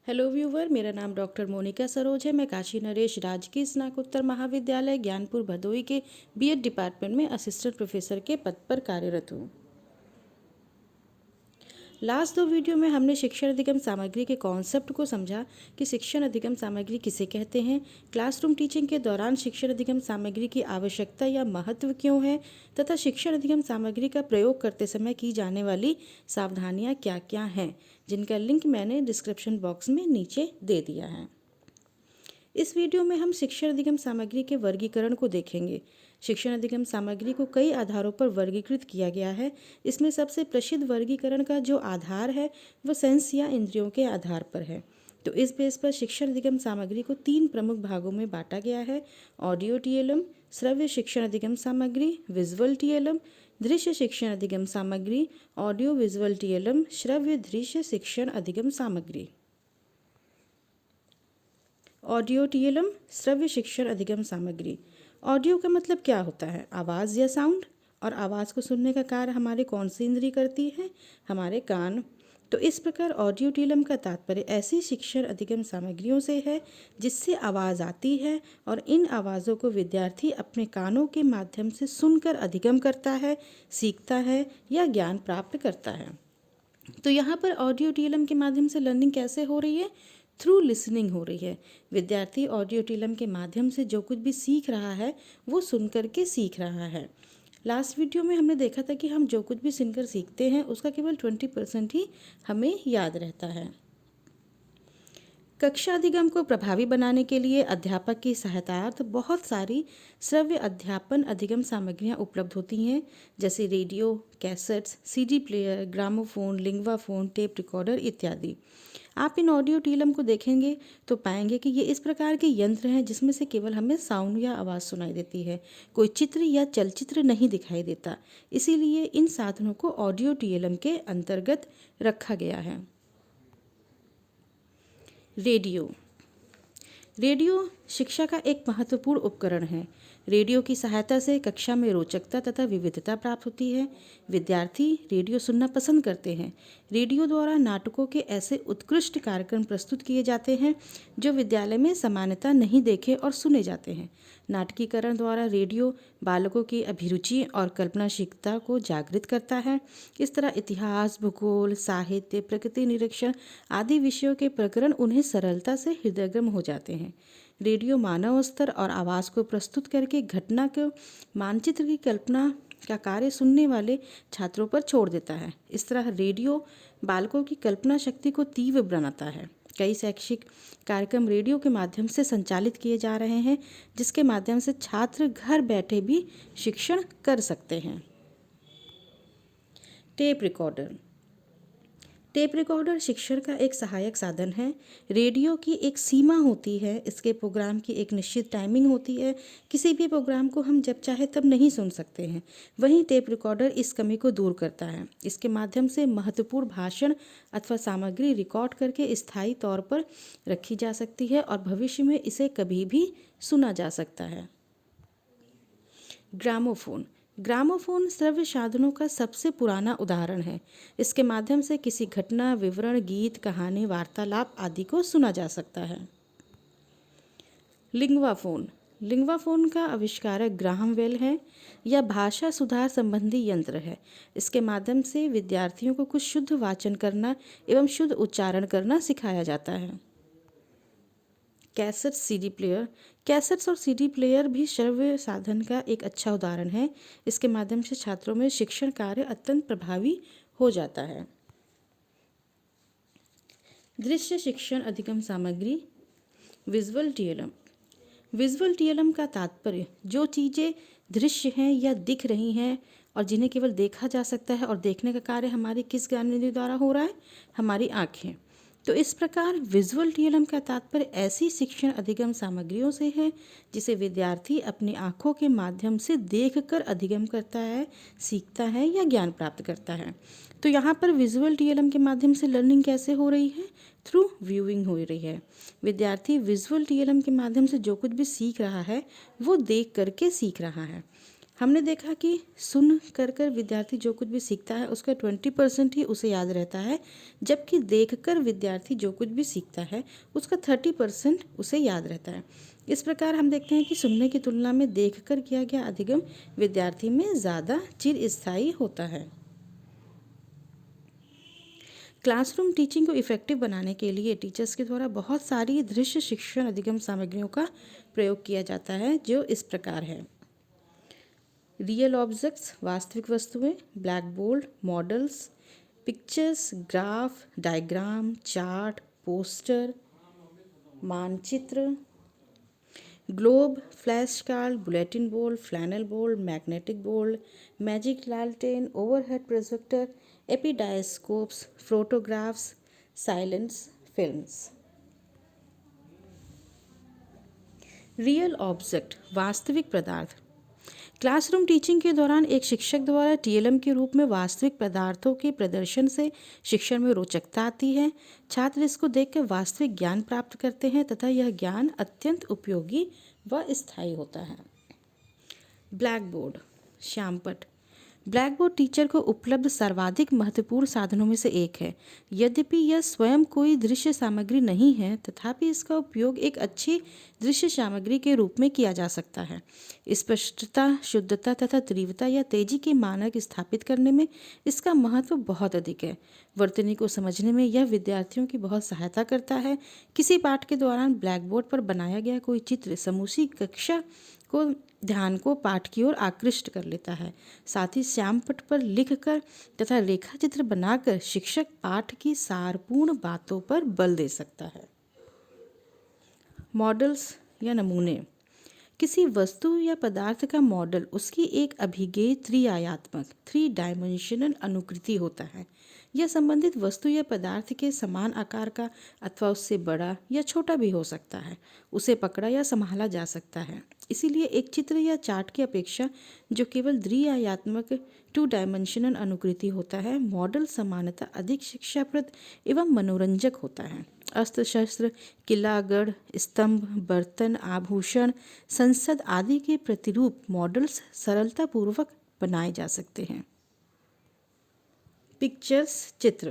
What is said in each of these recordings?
Hello viewer, मेरा नाम doctor Monika Saroj है। मैं काशी नरेश राजकीय स्नातकोत्तर महाविद्यालय ज्ञानपुर भदोही के बीएड डिपार्टमेंट में असिस्टेंट प्रोफेसर के पद पर कार्यरत हूँ। लास्ट दो वीडियो में हमने शिक्षण अधिगम सामग्री के कॉन्सेप्ट को समझा कि शिक्षण अधिगम सामग्री किसे कहते हैं, क्लासरूम टीचिंग के दौरान शिक्षण अधिगम सामग्री की आवश्यकता या महत्व क्यों है तथा शिक्षण अधिगम सामग्री का प्रयोग करते समय की जाने वाली सावधानियां क्या क्या हैं, जिनका लिंक मैंने डिस्क्रिप्शन बॉक्स में नीचे दे दिया है। इस वीडियो में हम शिक्षण अधिगम सामग्री के वर्गीकरण को देखेंगे। शिक्षण अधिगम सामग्री को कई आधारों पर वर्गीकृत किया गया है। इसमें सबसे प्रसिद्ध वर्गीकरण का जो आधार है वह सेंस या इंद्रियों के आधार पर है। तो इस बेस पर शिक्षण अधिगम सामग्री को 3 प्रमुख भागों में बांटा गया है: ऑडियो टीएलएम, श्रव्य शिक्षण अधिगम सामग्री, विजुअल टीएलएम, दृश्य शिक्षण अधिगम सामग्री, ऑडियो विजुअल टीएलएम, श्रव्य दृश्य शिक्षण अधिगम सामग्री। ऑडियो टीएलएम, श्रव्य शिक्षण अधिगम सामग्री। ऑडियो का मतलब क्या होता है? आवाज़ या साउंड। और आवाज़ को सुनने का कार्य हमारे कौन सी इंद्रिय करती है? हमारे कान। तो इस प्रकार ऑडियो टीएलएम का तात्पर्य ऐसी शिक्षण अधिगम सामग्रियों से है जिससे आवाज़ आती है और इन आवाज़ों को विद्यार्थी अपने कानों के माध्यम से सुनकर अधिगम करता है, सीखता है या ज्ञान प्राप्त करता है। तो यहाँ पर ऑडियो टीएलएम के माध्यम से लर्निंग कैसे हो रही है? थ्रू लिसनिंग हो रही है। विद्यार्थी ऑडियो टीएलएम के माध्यम से जो कुछ भी सीख रहा है वो सुन कर के सीख रहा है। लास्ट वीडियो में हमने देखा था कि हम जो कुछ भी सुनकर सीखते हैं उसका केवल 20% ही हमें याद रहता है। कक्षा अधिगम को प्रभावी बनाने के लिए अध्यापक की सहायतार्थ बहुत सारी श्रव्य अध्यापन अधिगम सामग्रियां उपलब्ध होती हैं, जैसे radio, cassettes, CD player, gramophone, lingua phone, tape recorder इत्यादि। आप इन ऑडियो टीलम को देखेंगे तो पाएंगे कि ये इस प्रकार के यंत्र हैं जिसमें से केवल हमें साउंड या आवाज़ सुनाई देती है, कोई चित्र या चलचित्र नहीं दिखाई देता। इसीलिए इन साधनों को ऑडियो टीएलएम के अंतर्गत रखा गया है। रेडियो। रेडियो शिक्षा का एक महत्वपूर्ण उपकरण है। रेडियो की सहायता से कक्षा में रोचकता तथा विविधता प्राप्त होती है। विद्यार्थी रेडियो सुनना पसंद करते हैं। रेडियो द्वारा नाटकों के ऐसे उत्कृष्ट कार्यक्रम प्रस्तुत किए जाते हैं जो विद्यालय में सामान्यतः नहीं देखे और सुने जाते हैं। नाटकीकरण द्वारा रेडियो बालकों की अभिरुचि और कल्पनाशीलता को जागृत करता है। इस तरह इतिहास, भूगोल, साहित्य, प्रकृति निरीक्षण आदि विषयों के प्रकरण उन्हें सरलता से हृदयंगम हो जाते हैं। रेडियो मानव स्तर और आवाज़ को प्रस्तुत करके घटना के मानचित्र की कल्पना का कार्य सुनने वाले छात्रों पर छोड़ देता है। इस तरह रेडियो बालकों की कल्पना शक्ति को तीव्र बनाता है। कई शैक्षिक कार्यक्रम रेडियो के माध्यम से संचालित किए जा रहे हैं, जिसके माध्यम से छात्र घर बैठे भी शिक्षण कर सकते हैं। Tape recorder. टेप रिकॉर्डर शिक्षण का एक सहायक साधन है। रेडियो की एक सीमा होती है, इसके प्रोग्राम की एक निश्चित टाइमिंग होती है। किसी भी प्रोग्राम को हम जब चाहे तब नहीं सुन सकते हैं। वहीं टेप रिकॉर्डर इस कमी को दूर करता है। इसके माध्यम से महत्वपूर्ण भाषण अथवा सामग्री रिकॉर्ड करके स्थायी तौर पर रखी जा सकती है और भविष्य में इसे कभी भी सुना जा सकता है। ग्रामोफोन। ग्रामोफोन श्रव्य साधनों का सबसे पुराना उदाहरण है। इसके माध्यम से किसी घटना, विवरण, गीत, कहानी, वार्तालाप आदि को सुना जा सकता है। Lingua phone. लिंगवा फोन का आविष्कारक ग्राहम बेल है। यह भाषा सुधार संबंधी यंत्र है। इसके माध्यम से विद्यार्थियों को कुछ शुद्ध वाचन करना एवं शुद्ध उच्चारण करना सिखाया जाता है। Cassette, CD player. कैसेट्स और सीडी प्लेयर भी श्रव्य साधन का एक अच्छा उदाहरण है। इसके माध्यम से छात्रों में शिक्षण कार्य अत्यंत प्रभावी हो जाता है। दृश्य शिक्षण अधिगम सामग्री, विजुअल टीएलएम। विजुअल टीएलएम का तात्पर्य जो चीज़ें दृश्य हैं या दिख रही हैं और जिन्हें केवल देखा जा सकता है, और देखने का कार्य हमारी किस ज्ञानेंद्रिय द्वारा हो रहा है? हमारी आँखें। तो इस प्रकार विजुअल टीएलएम का तात्पर्य ऐसी शिक्षण अधिगम सामग्रियों से है जिसे विद्यार्थी अपनी आँखों के माध्यम से देखकर अधिगम करता है, सीखता है या ज्ञान प्राप्त करता है। तो यहाँ पर विजुअल टीएलएम के माध्यम से लर्निंग कैसे हो रही है? थ्रू व्यूइंग हो रही है। विद्यार्थी विजुअल टीएलएम के माध्यम से जो कुछ भी सीख रहा है वो देख करके सीख रहा है। हमने देखा कि सुन कर कर विद्यार्थी जो कुछ भी सीखता है उसका 20% ही उसे याद रहता है, जबकि देख कर विद्यार्थी जो कुछ भी सीखता है उसका 30% उसे याद रहता है। इस प्रकार हम देखते हैं कि सुनने की तुलना में देख कर किया गया अधिगम विद्यार्थी में ज़्यादा चिरस्थायी होता है। क्लासरूम टीचिंग को इफ़ेक्टिव बनाने के लिए टीचर्स के द्वारा बहुत सारी दृश्य शिक्षण अधिगम सामग्रियों का प्रयोग किया जाता है, जो इस प्रकार है। रियल ऑब्जेक्ट्स वास्तविक वस्तुएं, black board, models, pictures, graph, diagram, chart, poster, मानचित्र, globe, flash card, bulletin board, flannel board, magnetic board, magic लालटेन, overhead projector, epidiascopes, photographs, silence films. Real object वास्तविक पदार्थ। क्लासरूम टीचिंग के दौरान एक शिक्षक द्वारा टीएलएम के रूप में वास्तविक पदार्थों के प्रदर्शन से शिक्षण में रोचकता आती है। छात्र इसको देखकर वास्तविक ज्ञान प्राप्त करते हैं तथा यह ज्ञान अत्यंत उपयोगी व स्थायी होता है। ब्लैक बोर्ड श्यामपट। ब्लैक बोर्ड टीचर को उपलब्ध सर्वाधिक महत्वपूर्ण साधनों में से एक है। यद्यपि यह स्वयं कोई दृश्य सामग्री नहीं है, तथापि इसका उपयोग एक अच्छी दृश्य सामग्री के रूप में किया जा सकता है। स्पष्टता, शुद्धता तथा तीव्रता या तेजी के मानक स्थापित करने में इसका महत्व बहुत अधिक है। वर्तनी को समझने में यह विद्यार्थियों की बहुत सहायता करता है। किसी पाठ के दौरान ब्लैक बोर्ड पर बनाया गया कोई चित्र समूची कक्षा को ध्यान को पाठ की ओर आकृष्ट कर लेता है। साथ ही श्यामपट पर लिखकर तथा रेखा चित्र बनाकर शिक्षक पाठ की सारपूर्ण बातों पर बल दे सकता है। मॉडल्स या नमूने। किसी वस्तु या पदार्थ का मॉडल उसकी एक अभिज्ञेय त्रिआयात्मक 3 डायमेंशनल अनुकृति होता है। यह संबंधित वस्तु या पदार्थ के समान आकार का अथवा उससे बड़ा या छोटा भी हो सकता है। उसे पकड़ा या संभाला जा सकता है। इसीलिए एक चित्र या चार्ट की अपेक्षा जो केवल द्विआयात्मक 2 डायमेंशनल अनुकृति होता है, मॉडल समानतः अधिक शिक्षाप्रद एवं मनोरंजक होता है। अस्त्र शस्त्र, किला, गढ़, स्तंभ, बर्तन, आभूषण, संसद आदि के प्रतिरूप मॉडल्स सरलतापूर्वक बनाए जा सकते हैं। पिक्चर्स चित्र।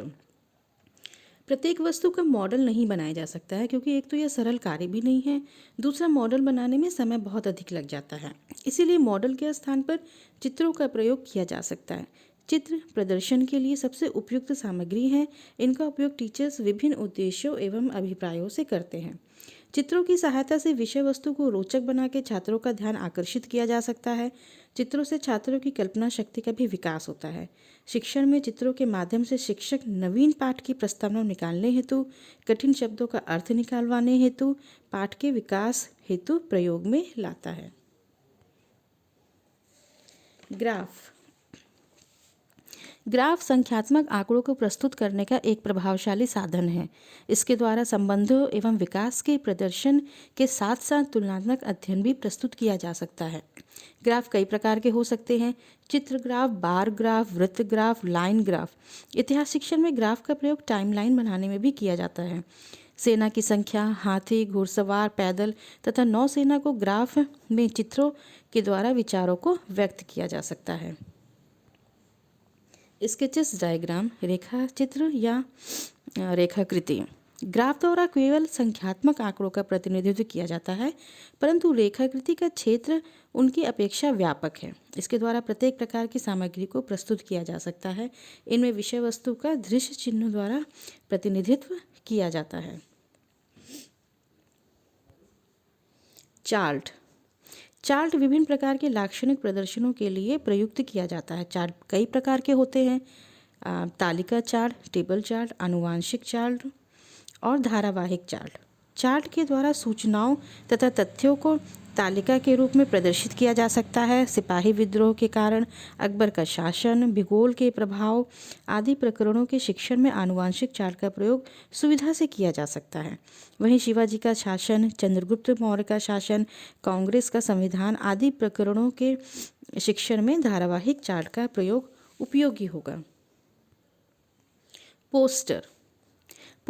प्रत्येक वस्तु का मॉडल नहीं बनाया जा सकता है, क्योंकि एक तो यह सरल कार्य भी नहीं है, दूसरा मॉडल बनाने में समय बहुत अधिक लग जाता है। इसीलिए मॉडल के स्थान पर चित्रों का प्रयोग किया जा सकता है। चित्र प्रदर्शन के लिए सबसे उपयुक्त सामग्री है। इनका उपयोग टीचर्स विभिन्न उद्देश्यों एवं अभिप्रायों से करते हैं। चित्रों की सहायता से विषय वस्तु को रोचक बना के छात्रों का ध्यान आकर्षित किया जा सकता है। चित्रों से छात्रों की कल्पना शक्ति का भी विकास होता है। शिक्षण में चित्रों के माध्यम से शिक्षक नवीन पाठ की प्रस्तावना निकालने हेतु, कठिन शब्दों का अर्थ निकालवाने हेतु, पाठ के विकास हेतु प्रयोग में लाता है। ग्राफ। ग्राफ संख्यात्मक आंकड़ों को प्रस्तुत करने का एक प्रभावशाली साधन है। इसके द्वारा संबंधों एवं विकास के प्रदर्शन के साथ साथ तुलनात्मक अध्ययन भी प्रस्तुत किया जा सकता है। ग्राफ कई प्रकार के हो सकते हैं। चित्र ग्राफ, बार ग्राफ, वृत्त ग्राफ, लाइन ग्राफ। इतिहास शिक्षण में ग्राफ का प्रयोग टाइमलाइन बनाने में भी किया जाता है। सेना की संख्या, हाथी, घुड़सवार, पैदल तथा नौसेना को ग्राफ में चित्रों के द्वारा विचारों को व्यक्त किया जा सकता है। स्केचेस डायग्राम, रेखा चित्र या रेखाकृति। ग्राफ द्वारा केवल संख्यात्मक आंकड़ों का प्रतिनिधित्व किया जाता है, परंतु रेखाकृति का क्षेत्र उनकी अपेक्षा व्यापक है। इसके द्वारा प्रत्येक प्रकार की सामग्री को प्रस्तुत किया जा सकता है। इनमें विषय वस्तु का दृश्य चिन्हों द्वारा प्रतिनिधित्व किया जाता है। चार्ट। चार्ट विभिन्न प्रकार के लाक्षणिक प्रदर्शनों के लिए प्रयुक्त किया जाता है। चार्ट कई प्रकार के होते हैं। तालिका चार्ट, टेबल चार्ट, आनुवांशिक चार्ट और धारावाहिक चार्ट। चार्ट के द्वारा सूचनाओं तथा तथ्यों को तालिका के रूप में प्रदर्शित किया जा सकता है। सिपाही विद्रोह के कारण अकबर का शासन, भूगोल के प्रभाव आदि प्रकरणों के शिक्षण में आनुवांशिक चार्ट का प्रयोग सुविधा से किया जा सकता है। वहीं शिवाजी का शासन, चंद्रगुप्त मौर्य का शासन, कांग्रेस का संविधान आदि प्रकरणों के शिक्षण में धारावाहिक चार्ट का प्रयोग उपयोगी होगा। पोस्टर।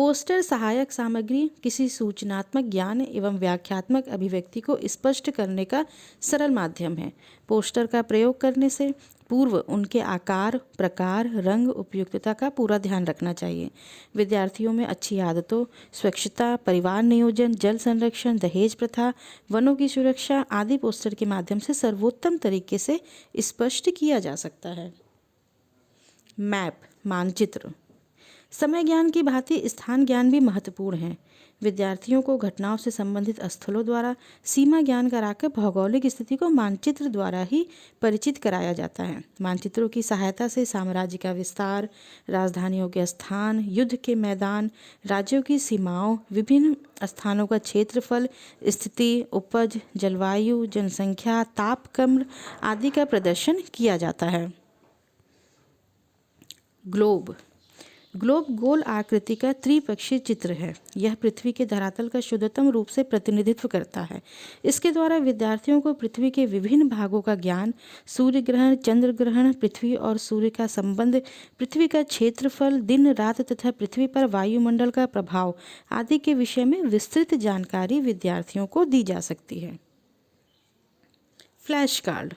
पोस्टर सहायक सामग्री किसी सूचनात्मक ज्ञान एवं व्याख्यात्मक अभिव्यक्ति को स्पष्ट करने का सरल माध्यम है। पोस्टर का प्रयोग करने से पूर्व उनके आकार, प्रकार, रंग, उपयुक्तता का पूरा ध्यान रखना चाहिए। विद्यार्थियों में अच्छी आदतों, स्वच्छता, परिवार नियोजन, जल संरक्षण, दहेज प्रथा, वनों की सुरक्षा आदि पोस्टर के माध्यम से सर्वोत्तम तरीके से स्पष्ट किया जा सकता है। मैप, मानचित्र। समय ज्ञान की भांति स्थान ज्ञान भी महत्वपूर्ण है। विद्यार्थियों को घटनाओं से संबंधित स्थलों द्वारा सीमा ज्ञान कराकर भौगोलिक स्थिति को मानचित्र द्वारा ही परिचित कराया जाता है। मानचित्रों की सहायता से साम्राज्य का विस्तार, राजधानियों के स्थान, युद्ध के मैदान, राज्यों की सीमाओं, विभिन्न स्थानों का क्षेत्रफल, स्थिति, उपज, जलवायु, जनसंख्या, तापक्रम आदि का प्रदर्शन किया जाता है। ग्लोब। ग्लोब गोल आकृति का त्रिपक्षीय चित्र है। यह पृथ्वी के धरातल का शुद्धतम रूप से प्रतिनिधित्व करता है। इसके द्वारा विद्यार्थियों को पृथ्वी के विभिन्न भागों का ज्ञान, सूर्य ग्रहण, चंद्र ग्रहण, पृथ्वी और सूर्य का संबंध, पृथ्वी का क्षेत्रफल, दिन रात तथा पृथ्वी पर वायुमंडल का प्रभाव आदि के विषय में विस्तृत जानकारी विद्यार्थियों को दी जा सकती है। Flash card.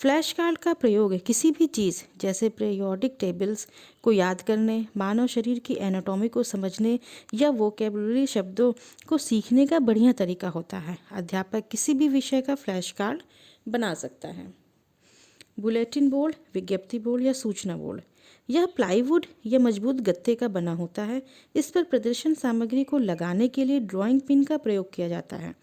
फ्लैश कार्ड का प्रयोग किसी भी चीज़ जैसे पीरियोडिक टेबल्स को याद करने, मानव शरीर की एनाटॉमी को समझने या वोकेबुलरी शब्दों को सीखने का बढ़िया तरीका होता है। अध्यापक किसी भी विषय का फ्लैश कार्ड बना सकता है। बुलेटिन बोर्ड, विज्ञप्ति बोर्ड या सूचना बोर्ड। यह प्लाईवुड या मजबूत गत्ते का बना होता है। इस पर प्रदर्शन सामग्री को लगाने के लिए ड्राइंग पिन का प्रयोग किया जाता है।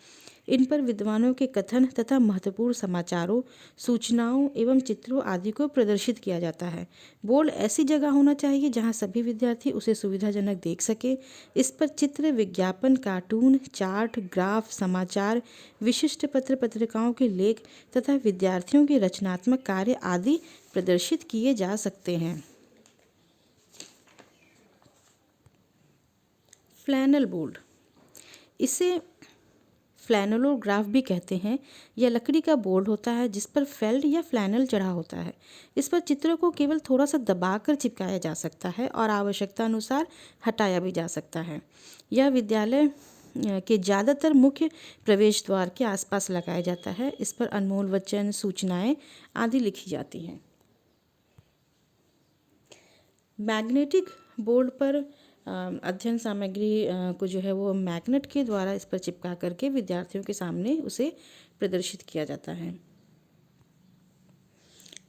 इन पर विद्वानों के कथन तथा महत्वपूर्ण समाचारों, सूचनाओं एवं चित्रों आदि को प्रदर्शित किया जाता है। बोर्ड ऐसी जगह होना चाहिए जहां सभी विद्यार्थी उसे सुविधाजनक देख सके। इस पर चित्र, विज्ञापन, कार्टून, चार्ट, ग्राफ, समाचार, विशिष्ट पत्र पत्रिकाओं के लेख तथा विद्यार्थियों के रचनात्मक कार्य आदि प्रदर्शित किए जा सकते हैं। फ्लैनल बोर्ड, इसे फ्लैनलोग्राफ भी कहते हैं। यह लकड़ी का बोर्ड होता है जिस पर फेल्ड या फ्लैनल चढ़ा होता है। इस पर चित्रों को केवल थोड़ा सा दबाकर चिपकाया जा सकता है और आवश्यकता अनुसार हटाया भी जा सकता है। यह विद्यालय के ज़्यादातर मुख्य प्रवेश द्वार के आसपास लगाया जाता है। इस पर अनमोल वचन, सूचनाएं आदि लिखी जाती हैं। मैग्नेटिक बोर्ड पर अध्ययन सामग्री को जो है वो मैग्नेट के द्वारा इस पर चिपका करके विद्यार्थियों के सामने उसे प्रदर्शित किया जाता है।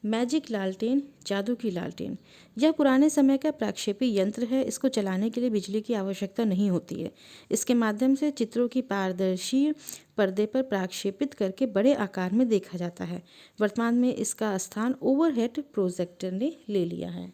मैजिक लालटेन, जादू की लालटेन। यह पुराने समय का प्रक्षेपी यंत्र है। इसको चलाने के लिए बिजली की आवश्यकता नहीं होती है। इसके माध्यम से चित्रों की पारदर्शी पर्दे पर प्रक्षेपित करके बड़े आकार में देखा जाता है। वर्तमान में इसका स्थान ओवरहेड प्रोजेक्टर ने ले लिया है।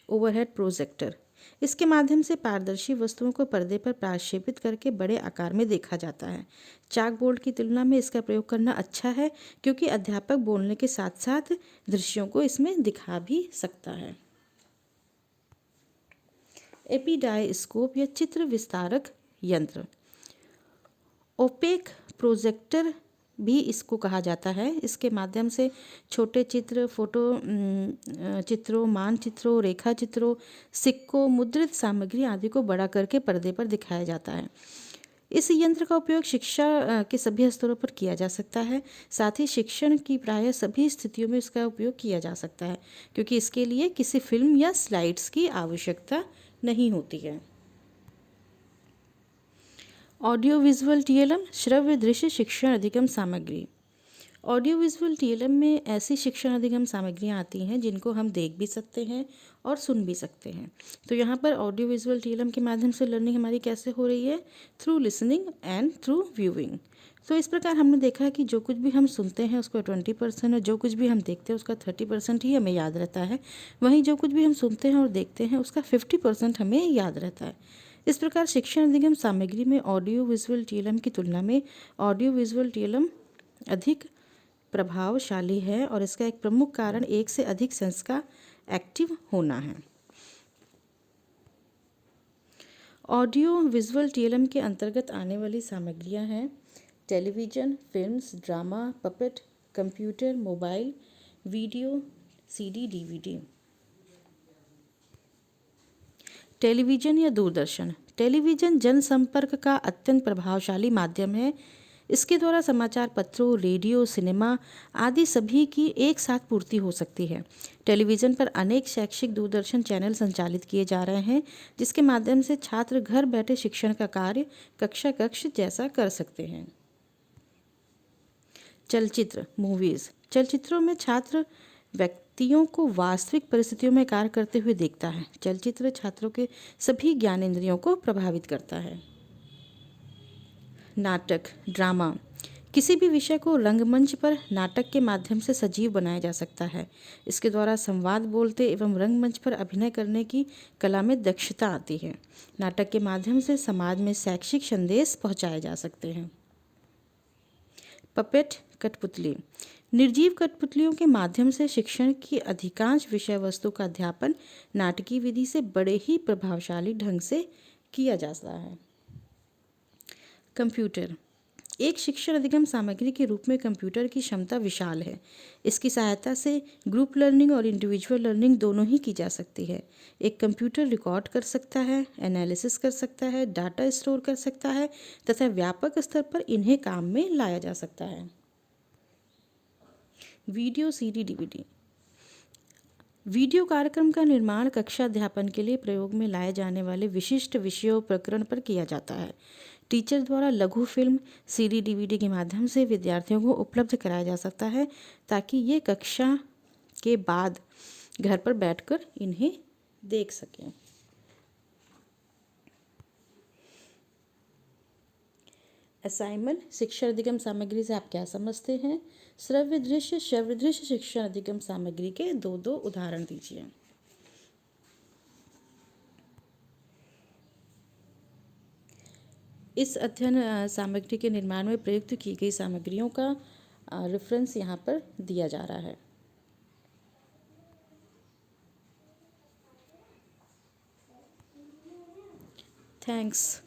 ओवरहेड प्रोजेक्टर, इसके माध्यम से पारदर्शी वस्तुओं को पर्दे पर प्रक्षेपित करके बड़े आकार में देखा जाता है। चाक बोर्ड की तुलना में इसका प्रयोग करना अच्छा है क्योंकि अध्यापक बोलने के साथ साथ दृश्यों को इसमें दिखा भी सकता है। एपिडायस्कोप या चित्र विस्तारक यंत्र, ओपेक प्रोजेक्टर भी इसको कहा जाता है। इसके माध्यम से छोटे चित्र, फोटो चित्रों, मानचित्रों, रेखा चित्रों, सिक्कों, मुद्रित सामग्री आदि को बड़ा करके पर्दे पर दिखाया जाता है। इस यंत्र का उपयोग शिक्षा के सभी स्तरों पर किया जा सकता है। साथ ही शिक्षण की प्रायः सभी स्थितियों में इसका उपयोग किया जा सकता है क्योंकि इसके लिए किसी फिल्म या स्लाइड्स की आवश्यकता नहीं होती है। ऑडियो विजुअल टीएलएम, श्रव्य दृश्य शिक्षण अधिगम सामग्री। ऑडियो विजुअल टीएलएम में ऐसी शिक्षण अधिगम सामग्रियाँ आती हैं जिनको हम देख भी सकते हैं और सुन भी सकते हैं। तो यहाँ पर ऑडियो विजुअल टीएलएम के माध्यम से लर्निंग हमारी कैसे हो रही है? Through listening and through viewing. तो इस प्रकार हमने देखा कि जो कुछ भी हम सुनते हैं उसका 20% और जो कुछ भी हम देखते हैं उसका 30% ही हमें याद रहता है। वहीं जो कुछ भी हम सुनते हैं और देखते हैं उसका 50% हमें याद रहता है। इस प्रकार शिक्षण अधिगम सामग्री में ऑडियो विजुअल टीएलएम की तुलना में ऑडियो विजुअल टीएलएम अधिक प्रभावशाली है और इसका एक प्रमुख कारण एक से अधिक सेंस का एक्टिव होना है। ऑडियो विजुअल टीएलएम के अंतर्गत आने वाली सामग्रियां हैं television, films, drama, puppet, computer, mobile, video, CD, DVD. Television या दूरदर्शन। टेलीविज़न जनसंपर्क का अत्यंत प्रभावशाली माध्यम है। इसके द्वारा समाचार पत्रों, रेडियो, सिनेमा आदि सभी की एक साथ पूर्ति हो सकती है। टेलीविज़न पर अनेक शैक्षिक दूरदर्शन चैनल संचालित किए जा रहे हैं, जिसके माध्यम से छात्र घर बैठे शिक्षण का कार्य कक्षा कक्ष जैसा कर सकते हैं। चलचित्र, मूवीज़। चलचित्रों में छात्र व्यक्तियों को वास्तविक परिस्थितियों में कार्य करते हुए देखता है। चलचित्र छात्रों के सभी ज्ञानेंद्रियों को प्रभावित करता है। नाटक, ड्रामा। किसी भी विषय को रंगमंच पर नाटक के माध्यम से सजीव बनाया जा सकता है। इसके द्वारा संवाद बोलते एवं रंगमंच पर अभिनय करने की कला में दक्षता आती है। नाटक के माध्यम से समाज में शैक्षिक संदेश पहुंचाए जा सकते हैं। पपेट, कठपुतली। निर्जीव कठपुतलियों के माध्यम से शिक्षण की अधिकांश विषय वस्तु का अध्यापन नाटकीय विधि से बड़े ही प्रभावशाली ढंग से किया जाता है। कंप्यूटर। एक शिक्षण अधिगम सामग्री के रूप में कंप्यूटर की क्षमता विशाल है। इसकी सहायता से ग्रुप लर्निंग और इंडिविजुअल लर्निंग दोनों ही की जा सकती है। एक कंप्यूटर रिकॉर्ड कर सकता है, एनालिसिस कर सकता है, डाटा स्टोर कर सकता है तथा व्यापक स्तर पर इन्हें काम में लाया जा सकता है। Video, CD, DVD. वीडियो कार्यक्रम का निर्माण कक्षा अध्यापन के लिए प्रयोग में लाए जाने वाले विशिष्ट विषयों प्रकरण पर किया जाता है। टीचर द्वारा लघु फिल्म, सीडी, डीवीडी के माध्यम से विद्यार्थियों को उपलब्ध कराया जा सकता है ताकि ये कक्षा के बाद घर पर बैठकर इन्हें देख सकें। असाइनमेंट, शिक्षण अधिगम सामग्री से आप क्या समझते हैं? श्रव्य दृश्य, श्रव्य दृश्य शिक्षण अधिगम सामग्री के दो उदाहरण दीजिए। इस अध्ययन सामग्री के निर्माण में प्रयुक्त की गई सामग्रियों का रेफरेंस यहाँ पर दिया जा रहा है। थैंक्स।